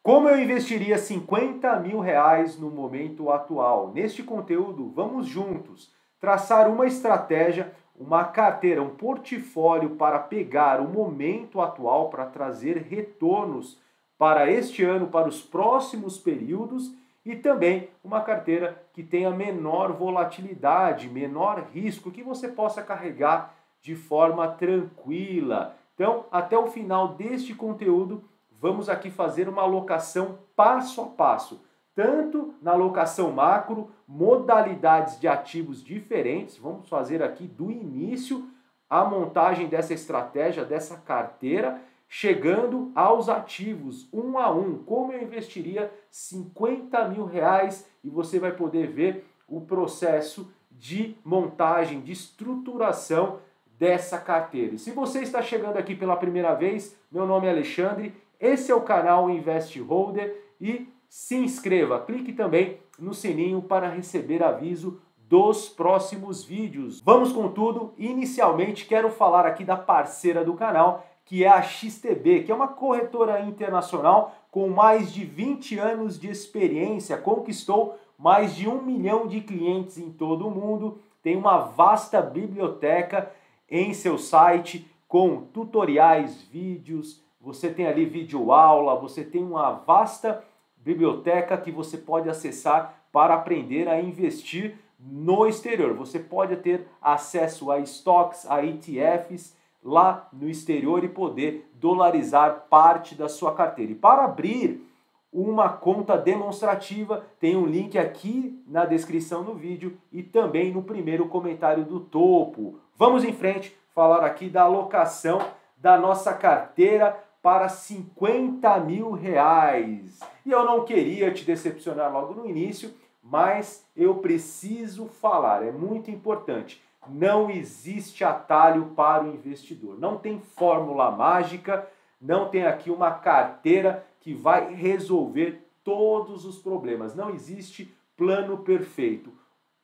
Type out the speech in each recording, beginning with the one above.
Como eu investiria 50 mil reais no momento atual? Neste conteúdo, vamos juntos traçar uma estratégia, uma carteira, um portfólio para pegar o momento atual, para trazer retornos para este ano, para os próximos períodos e também uma carteira que tenha menor volatilidade, menor risco, que você possa carregar de forma tranquila. Então, até o final deste conteúdo, vamos aqui fazer uma alocação passo a passo, tanto na alocação macro, modalidades de ativos diferentes, vamos fazer aqui do início a montagem dessa estratégia, dessa carteira, chegando aos ativos, um a um, como eu investiria 50 mil reais e você vai poder ver o processo de montagem, de estruturação dessa carteira. E se você está chegando aqui pela primeira vez, meu nome é Alexandre, esse é o canal Invest Holder e se inscreva, clique também no sininho para receber aviso dos próximos vídeos. Vamos com tudo, inicialmente quero falar aqui da parceira do canal, que é a XTB, que é uma corretora internacional com mais de 20 anos de experiência, conquistou mais de 1 milhão de clientes em todo o mundo, tem uma vasta biblioteca em seu site com tutoriais, vídeos, você tem ali videoaula, você tem uma vasta biblioteca que você pode acessar para aprender a investir no exterior. Você pode ter acesso a estoques, a ETFs lá no exterior e poder dolarizar parte da sua carteira. E para abrir uma conta demonstrativa, tem um link aqui na descrição do vídeo e também no primeiro comentário do topo. Vamos em frente, falar aqui da alocação da nossa carteira para 50 mil reais. E eu não queria te decepcionar logo no início, mas eu preciso falar, é muito importante. Não existe atalho para o investidor. Não tem fórmula mágica, não tem aqui uma carteira que vai resolver todos os problemas. Não existe plano perfeito.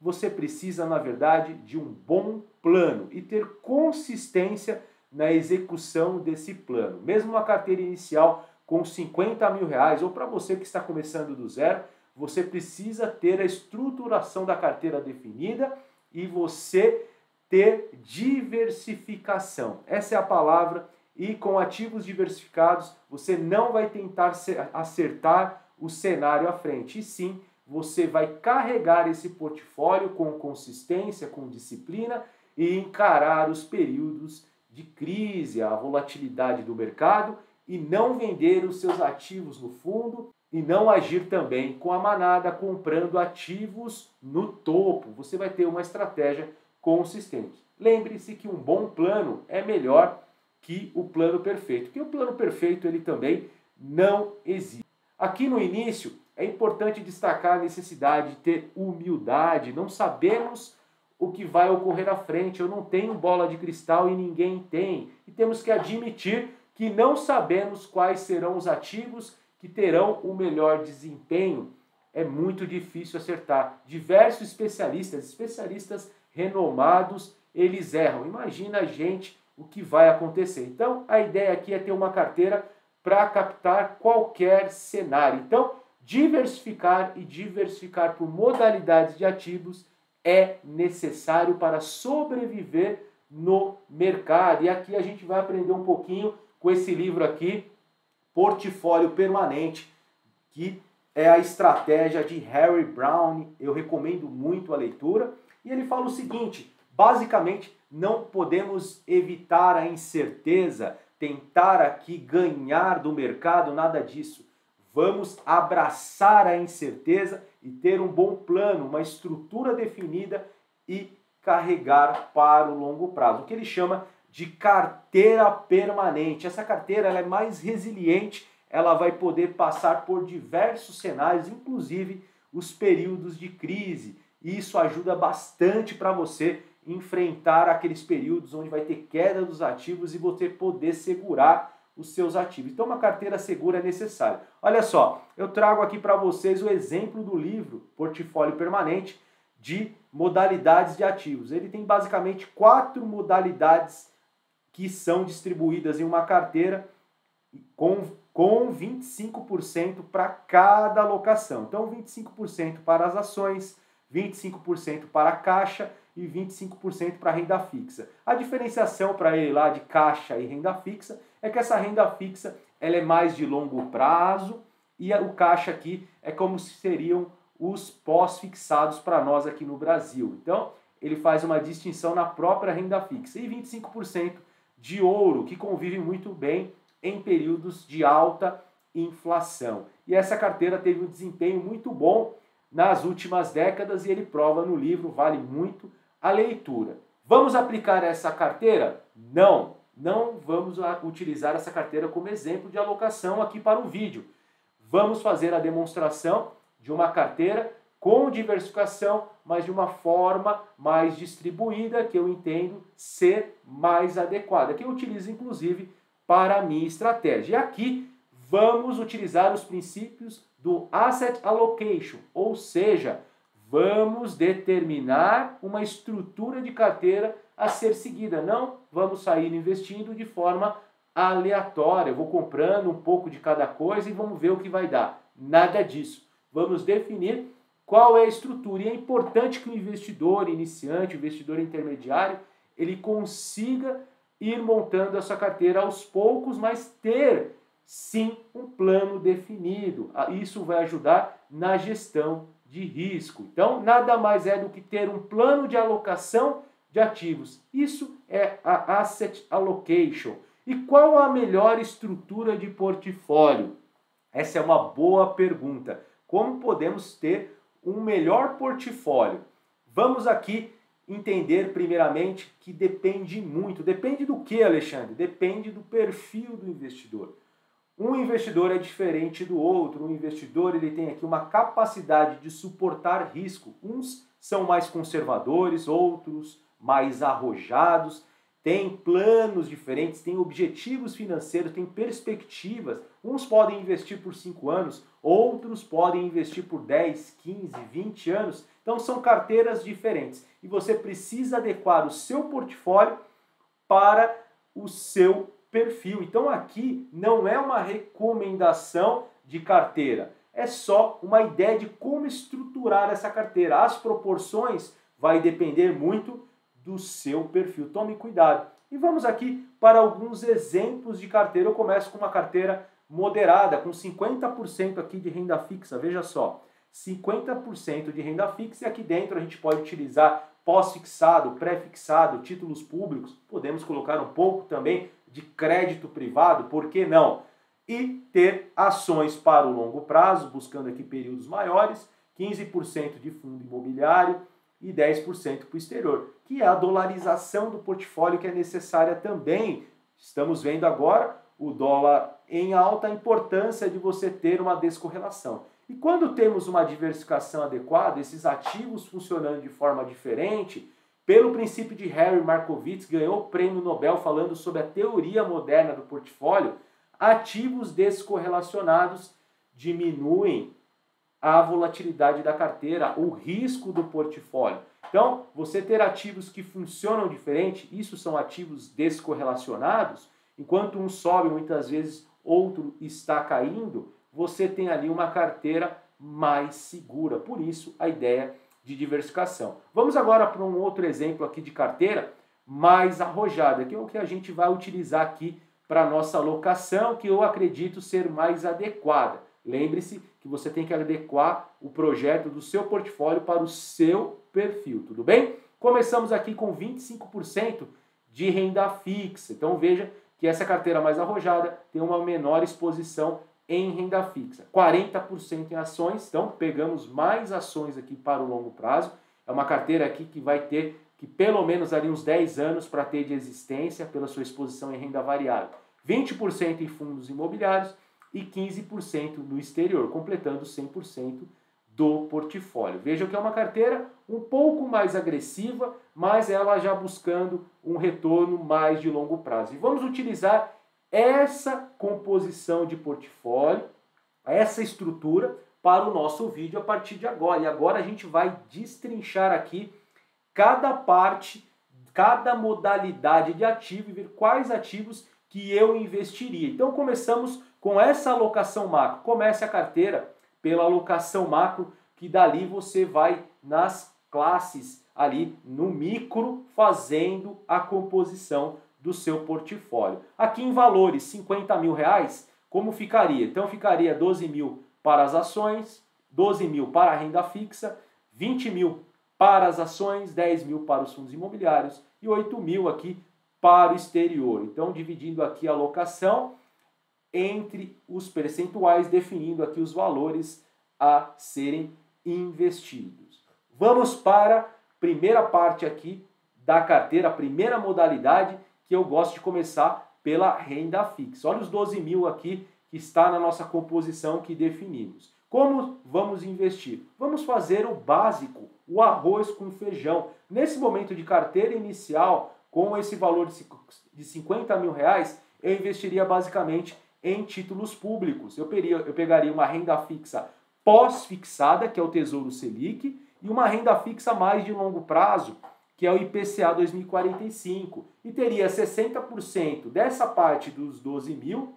Você precisa, na verdade, de um bom plano e ter consistência na execução desse plano. Mesmo uma carteira inicial com 50 mil reais, ou para você que está começando do zero, você precisa ter a estruturação da carteira definida e você ter diversificação. Essa é a palavra. E com ativos diversificados, você não vai tentar acertar o cenário à frente, e sim, você vai carregar esse portfólio com consistência, com disciplina e encarar os períodos de crise, a volatilidade do mercado e não vender os seus ativos no fundo e não agir também com a manada comprando ativos no topo. Você vai ter uma estratégia consistente. Lembre-se que um bom plano é melhor que o plano perfeito, porque o plano perfeito ele também não existe. Aqui no início é importante destacar a necessidade de ter humildade, não sabemos o que vai ocorrer à frente, eu não tenho bola de cristal e ninguém tem, e temos que admitir que não sabemos quais serão os ativos que terão o melhor desempenho. É muito difícil acertar. Diversos especialistas renomados, eles erram. Imagina a gente o que vai acontecer. Então, a ideia aqui é ter uma carteira para captar qualquer cenário. Então, diversificar e diversificar por modalidades de ativos é necessário para sobreviver no mercado. E aqui a gente vai aprender um pouquinho com esse livro aqui, Portfólio Permanente, que é a estratégia de Harry Browne. Eu recomendo muito a leitura. E ele fala o seguinte, basicamente, não podemos evitar a incerteza, tentar aqui ganhar do mercado, nada disso. Vamos abraçar a incerteza e ter um bom plano, uma estrutura definida e carregar para o longo prazo. O que ele chama de carteira permanente. Essa carteira ela é mais resiliente, ela vai poder passar por diversos cenários, inclusive os períodos de crise. E isso ajuda bastante para você enfrentar aqueles períodos onde vai ter queda dos ativos e você poder segurar os seus ativos. Então uma carteira segura é necessária. Olha só, eu trago aqui para vocês o exemplo do livro Portfólio Permanente de modalidades de ativos. Ele tem basicamente 4 modalidades que são distribuídas em uma carteira com com 25% para cada alocação. Então, 25% para as ações, 25% para a caixa e 25% para a renda fixa. A diferenciação para ele lá de caixa e renda fixa é que essa renda fixa ela é mais de longo prazo e o caixa aqui é como se seriam os pós-fixados para nós aqui no Brasil. Então, ele faz uma distinção na própria renda fixa. E 25% de ouro, que convive muito bem em períodos de alta inflação. E essa carteira teve um desempenho muito bom nas últimas décadas e ele prova no livro, vale muito a leitura. Vamos aplicar essa carteira? Não, não vamos utilizar essa carteira como exemplo de alocação aqui para o vídeo. Vamos fazer a demonstração de uma carteira com diversificação, mas de uma forma mais distribuída, que eu entendo ser mais adequada, que eu utilizo inclusive para a minha estratégia. E aqui vamos utilizar os princípios do Asset Allocation, ou seja, vamos determinar uma estrutura de carteira a ser seguida. Não vamos sair investindo de forma aleatória, eu vou comprando um pouco de cada coisa e vamos ver o que vai dar. Nada disso. Vamos definir qual é a estrutura. E é importante que o investidor iniciante, o investidor intermediário, ele consiga ir montando essa carteira aos poucos, mas ter sim um plano definido. Isso vai ajudar na gestão de risco. Então, nada mais é do que ter um plano de alocação de ativos. Isso é a Asset Allocation. E qual a melhor estrutura de portfólio? Essa é uma boa pergunta. Como podemos ter um melhor portfólio? Vamos aqui entender primeiramente que depende muito. Depende do que, Alexandre? Depende do perfil do investidor. Um investidor é diferente do outro. Um investidor ele tem aqui uma capacidade de suportar risco. Uns são mais conservadores, outros mais arrojados. Tem planos diferentes, tem objetivos financeiros, tem perspectivas. Uns podem investir por 5 anos, outros podem investir por 10, 15, 20 anos. Então são carteiras diferentes. E você precisa adequar o seu portfólio para o seu perfil. Então aqui não é uma recomendação de carteira, é só uma ideia de como estruturar essa carteira. As proporções vai depender muito do seu perfil. Tome cuidado. E vamos aqui para alguns exemplos de carteira. Eu começo com uma carteira moderada, com 50% aqui de renda fixa. Veja só, 50% de renda fixa e aqui dentro a gente pode utilizar pós-fixado, pré-fixado, títulos públicos. Podemos colocar um pouco também de crédito privado, por que não? E ter ações para o longo prazo, buscando aqui períodos maiores, 15% de fundo imobiliário, e 10% para o exterior, que é a dolarização do portfólio que é necessária também. Estamos vendo agora o dólar em alta, a importância de você ter uma descorrelação. E quando temos uma diversificação adequada, esses ativos funcionando de forma diferente, pelo princípio de Harry Markowitz, ganhou o prêmio Nobel falando sobre a teoria moderna do portfólio, ativos descorrelacionados diminuem a volatilidade da carteira, o risco do portfólio. Então, você ter ativos que funcionam diferente, isso são ativos descorrelacionados, enquanto um sobe muitas vezes, outro está caindo, você tem ali uma carteira mais segura. Por isso, a ideia de diversificação. Vamos agora para um outro exemplo aqui de carteira mais arrojada, que é o que a gente vai utilizar aqui para a nossa alocação, que eu acredito ser mais adequada. Lembre-se que você tem que adequar o projeto do seu portfólio para o seu perfil, tudo bem? Começamos aqui com 25% de renda fixa. Então veja que essa carteira mais arrojada tem uma menor exposição em renda fixa. 40% em ações, então pegamos mais ações aqui para o longo prazo. É uma carteira aqui que vai ter que pelo menos ali uns 10 anos para ter de existência pela sua exposição em renda variável. 20% em fundos imobiliários e 15% no exterior, completando 100% do portfólio. Veja que é uma carteira um pouco mais agressiva, mas ela já buscando um retorno mais de longo prazo. E vamos utilizar essa composição de portfólio, essa estrutura para o nosso vídeo a partir de agora. E agora a gente vai destrinchar aqui cada parte, cada modalidade de ativo e ver quais ativos que eu investiria. Então começamos com essa alocação macro. Comece a carteira pela alocação macro, que dali você vai nas classes ali no micro fazendo a composição do seu portfólio. Aqui em valores, 50 mil reais, como ficaria? Então ficaria 12 mil para as ações, 12 mil para a renda fixa, 20 mil para as ações, 10 mil para os fundos imobiliários e 8 mil aqui para o exterior. Então dividindo aqui a alocação entre os percentuais, definindo aqui os valores a serem investidos. Vamos para a primeira parte aqui da carteira, a primeira modalidade, que eu gosto de começar pela renda fixa. Olha os 12 mil aqui que está na nossa composição que definimos. Como vamos investir? Vamos fazer o básico, o arroz com feijão. Nesse momento de carteira inicial, com esse valor de 50 mil reais, eu investiria basicamente em títulos públicos. Eu pegaria uma renda fixa pós-fixada, que é o Tesouro Selic, e uma renda fixa mais de longo prazo, que é o IPCA 2045. E teria 60% dessa parte dos 12 mil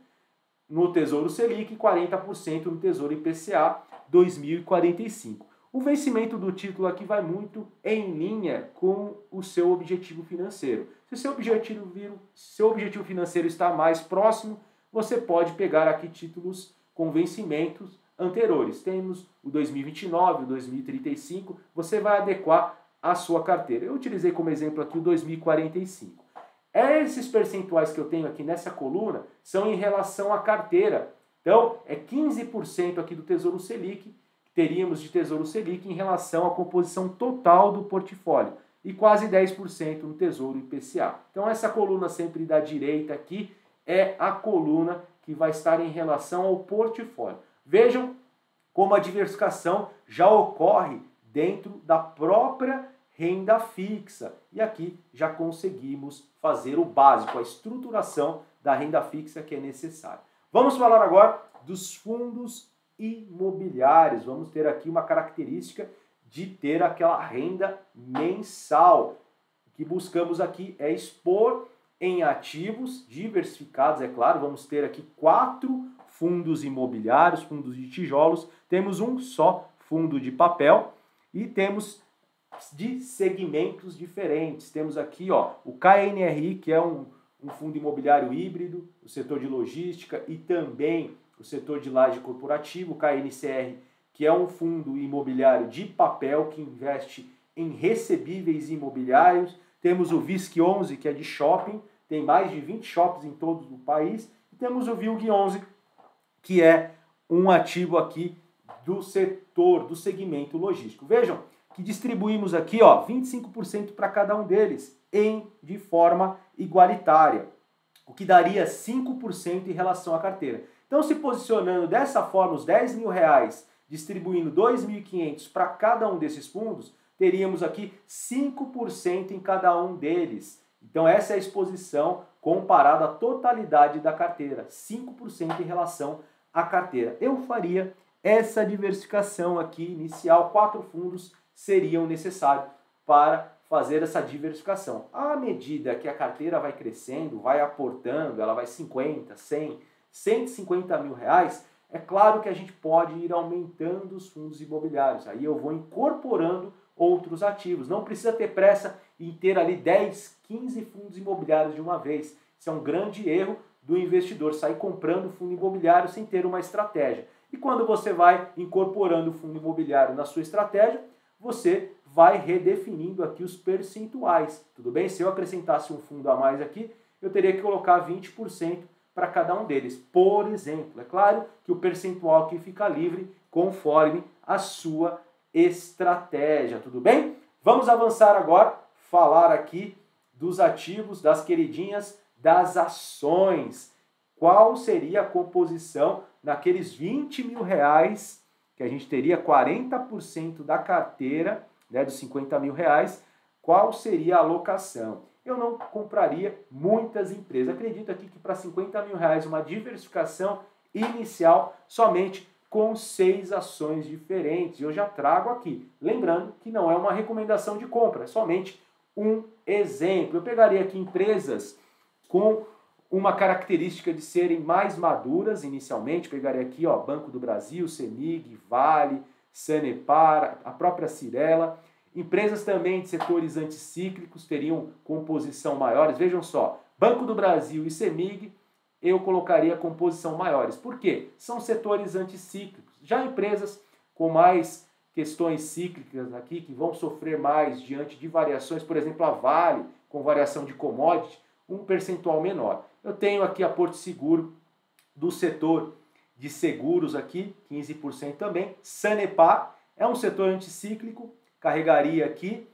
no Tesouro Selic e 40% no Tesouro IPCA 2045. O vencimento do título aqui vai muito em linha com o seu objetivo financeiro. Se seu objetivo financeiro está mais próximo, você pode pegar aqui títulos com vencimentos anteriores. Temos o 2029, o 2035, você vai adequar a sua carteira. Eu utilizei como exemplo aqui o 2045. Esses percentuais que eu tenho aqui nessa coluna são em relação à carteira. Então, é 15% aqui do Tesouro Selic, que teríamos de Tesouro Selic em relação à composição total do portfólio. E quase 10% no Tesouro IPCA. Então, essa coluna sempre da direita aqui é a coluna que vai estar em relação ao portfólio. Vejam como a diversificação já ocorre dentro da própria renda fixa. E aqui já conseguimos fazer o básico, a estruturação da renda fixa que é necessária. Vamos falar agora dos fundos imobiliários. Vamos ter aqui uma característica de ter aquela renda mensal. O que buscamos aqui é expor em ativos diversificados, é claro. Vamos ter aqui 4 fundos imobiliários, fundos de tijolos. Temos um só fundo de papel e temos de segmentos diferentes. Temos aqui o KNRI, que é um fundo imobiliário híbrido, o setor de logística e também o setor de laje corporativo, o KNCR, que é um fundo imobiliário de papel que investe em recebíveis imobiliários. Temos o VISC11, que é de shopping, tem mais de 20 shoppings em todo o país. E temos o VILG11, que é um ativo aqui do setor, do segmento logístico. Vejam que distribuímos aqui 25% para cada um deles de forma igualitária, o que daria 5% em relação à carteira. Então, se posicionando dessa forma, os 10 mil reais, distribuindo 2.500 para cada um desses fundos, teríamos aqui 5% em cada um deles. Então, essa é a exposição comparada à totalidade da carteira, 5% em relação à carteira. Eu faria essa diversificação aqui inicial, 4 fundos seriam necessários para fazer essa diversificação. À medida que a carteira vai crescendo, vai aportando, ela vai 50, 100, 150 mil reais, é claro que a gente pode ir aumentando os fundos imobiliários. Aí eu vou incorporando outros ativos. Não precisa ter pressa em ter ali 10, 15 fundos imobiliários de uma vez. Isso é um grande erro do investidor, sair comprando fundo imobiliário sem ter uma estratégia. E quando você vai incorporando o fundo imobiliário na sua estratégia, você vai redefinindo aqui os percentuais. Tudo bem? Se eu acrescentasse um fundo a mais aqui, eu teria que colocar 20% para cada um deles, por exemplo. É claro que o percentual aqui fica livre conforme a sua estratégia, tudo bem? Vamos avançar agora, falar aqui dos ativos, das queridinhas, das ações. Qual seria a composição naqueles 20 mil reais que a gente teria 40% da carteira, dos 50 mil reais, qual seria a alocação? Eu não compraria muitas empresas. Acredito aqui que para 50 mil reais uma diversificação inicial somente com 6 ações diferentes. Eu já trago aqui. Lembrando que não é uma recomendação de compra, é somente um exemplo. Eu pegaria aqui empresas com uma característica de serem mais maduras inicialmente, pegarei aqui, ó, Banco do Brasil, CEMIG, Vale, Sanepar, a própria Cyrela. Empresas também de setores anticíclicos teriam composição maiores. Vejam só, Banco do Brasil e CEMIG eu colocaria composição maiores. Por quê? São setores anticíclicos. Já empresas com mais questões cíclicas aqui, que vão sofrer mais diante de variações, por exemplo, a Vale, com variação de commodity, um percentual menor. Eu tenho aqui a Porto Seguro, do setor de seguros aqui, 15% também. Sanepar é um setor anticíclico, carregaria aqui.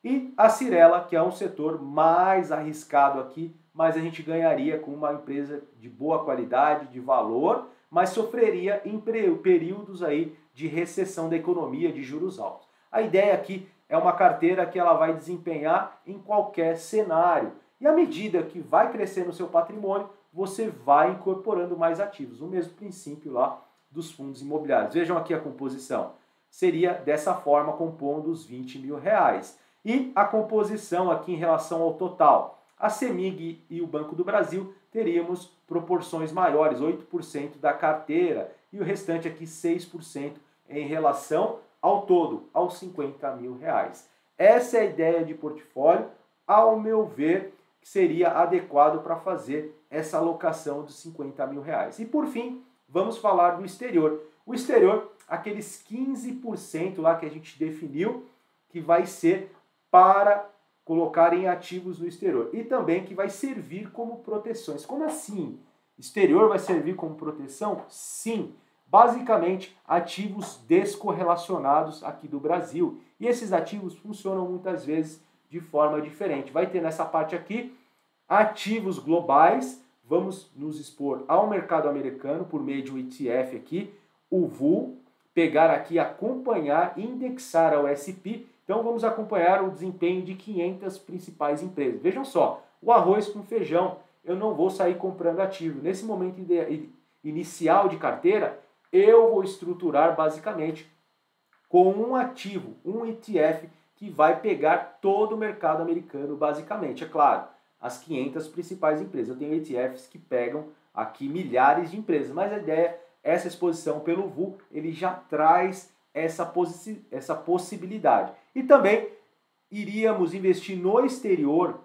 E a Cyrela, que é um setor mais arriscado aqui, mas a gente ganharia com uma empresa de boa qualidade, de valor, mas sofreria em períodos aí de recessão da economia, de juros altos. A ideia aqui é uma carteira que ela vai desempenhar em qualquer cenário. E à medida que vai crescendo o seu patrimônio, você vai incorporando mais ativos. O mesmo princípio lá dos fundos imobiliários. Vejam aqui a composição. Seria dessa forma, compondo os 20 mil reais. E a composição aqui em relação ao total. A CEMIG e o Banco do Brasil teríamos proporções maiores, 8% da carteira, e o restante aqui 6% em relação ao todo, aos 50 mil reais. Essa é a ideia de portfólio, ao meu ver, que seria adequado para fazer essa alocação dos 50 mil reais. E por fim, vamos falar do exterior. O exterior, aqueles 15% lá que a gente definiu, que vai ser para colocar em ativos no exterior. E também que vai servir como proteções. Como assim? Exterior vai servir como proteção? Sim. Basicamente, ativos descorrelacionados aqui do Brasil. E esses ativos funcionam muitas vezes de forma diferente. Vai ter nessa parte aqui ativos globais. Vamos nos expor ao mercado americano por meio de um ETF aqui, o VUL, pegar aqui, acompanhar, indexar ao S&P. Então vamos acompanhar o desempenho de 500 principais empresas. Vejam só, o arroz com feijão, eu não vou sair comprando ativo. Nesse momento inicial de carteira, eu vou estruturar basicamente com um ativo, um ETF, que vai pegar todo o mercado americano basicamente. É claro, as 500 principais empresas. Eu tenho ETFs que pegam aqui milhares de empresas, mas a ideia, essa exposição pelo VUL, ele já traz essa possibilidade. E também iríamos investir no exterior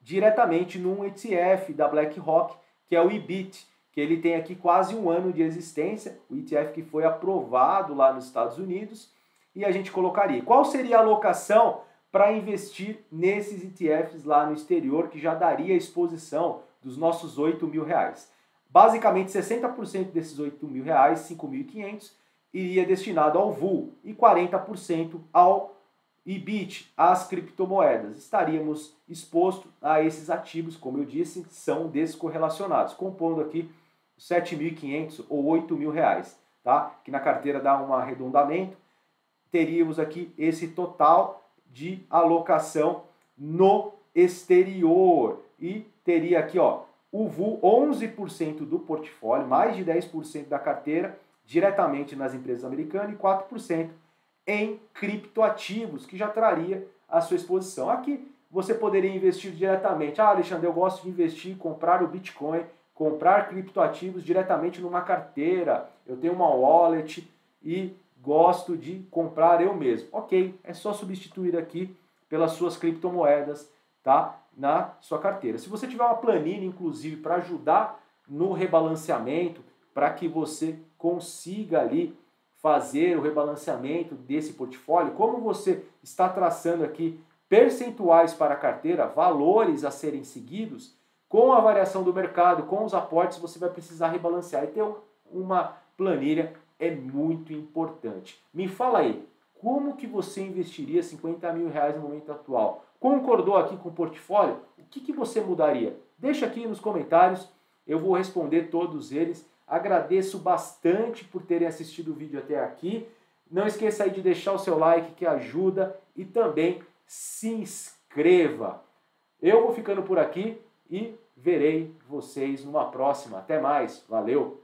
diretamente num ETF da BlackRock, que é o IBIT, que ele tem aqui quase um ano de existência, o ETF que foi aprovado lá nos Estados Unidos, e a gente colocaria. Qual seria a alocação para investir nesses ETFs lá no exterior, que já daria a exposição dos nossos 8 mil reais? Basicamente, 60% desses 8 mil reais, 5.500, iria destinado ao VUL e 40% ao IBIT, às criptomoedas. Estaríamos expostos a esses ativos, como eu disse, são descorrelacionados, compondo aqui 7.500 ou 8 mil reais, tá? Que na carteira dá um arredondamento. Teríamos aqui esse total de alocação no exterior. E teria aqui, ó, o VUL, 11% do portfólio, mais de 10% da carteira, diretamente nas empresas americanas e 4% em criptoativos, que já traria a sua exposição. Aqui você poderia investir diretamente. Ah, Alexandre, eu gosto de investir, comprar o Bitcoin, comprar criptoativos diretamente numa carteira. Eu tenho uma wallet e gosto de comprar eu mesmo. Ok, é só substituir aqui pelas suas criptomoedas, tá? Na sua carteira. Se você tiver uma planilha, inclusive, para ajudar no rebalanceamento, para que você consiga ali fazer o rebalanceamento desse portfólio, como você está traçando aqui percentuais para a carteira, valores a serem seguidos, com a variação do mercado, com os aportes, você vai precisar rebalancear. E ter uma planilha é muito importante. Me fala aí, como que você investiria 50 mil reais no momento atual? Concordou aqui com o portfólio? O que você mudaria? Deixa aqui nos comentários, eu vou responder todos eles. Agradeço bastante por terem assistido o vídeo até aqui. Não esqueça aí de deixar o seu like, que ajuda, e também se inscreva. Eu vou ficando por aqui e verei vocês numa próxima. Até mais. Valeu!